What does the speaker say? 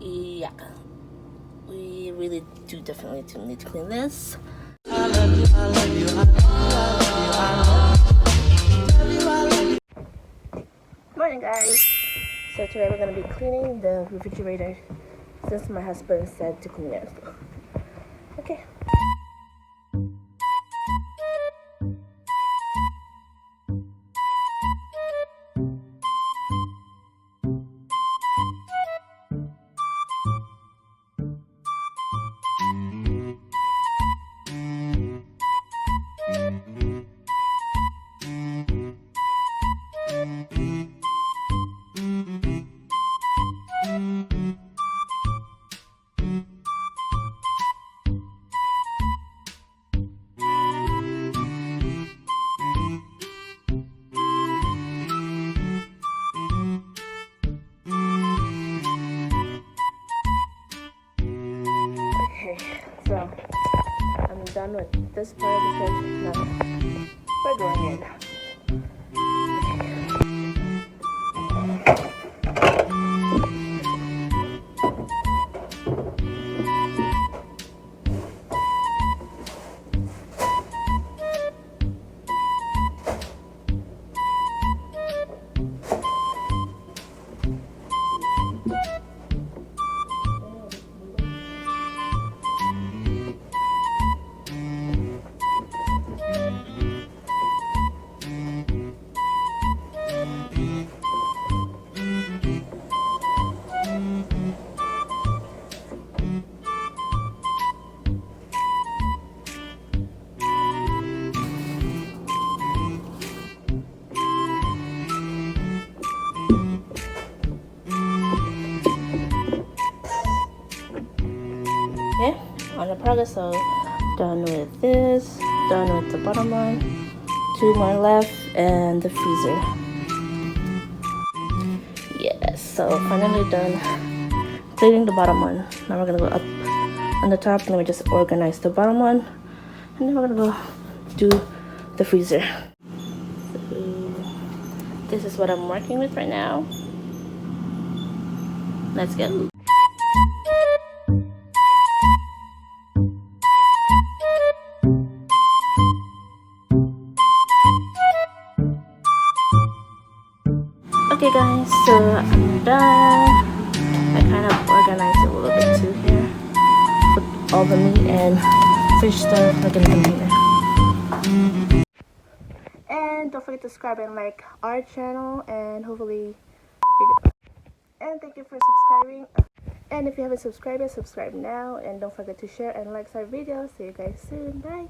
Yeah, we really do definitely need to clean this. Morning, guys. So today we're gonna be cleaning the refrigerator since my husband said to clean it. Okay. So I'm done with this part because now we're going in. Okay, on the progress, so done with this, done with the bottom one, 2 more left, and the freezer. Yes, so finally done cleaning the bottom one. Now we're gonna go up on the top, and let me just organize the bottom one, and then we're gonna go do the freezer. So this is what I'm working with right now. Let's go. Okay guys, so I'm done. I kind of organized it a little bit too here. Put all the meat and fish stuff like in the container. And don't forget to subscribe and like our channel, and hopefully and thank you for subscribing. And if you haven't subscribed yet, subscribe now, and don't forget to share and like our videos. See you guys soon. Bye.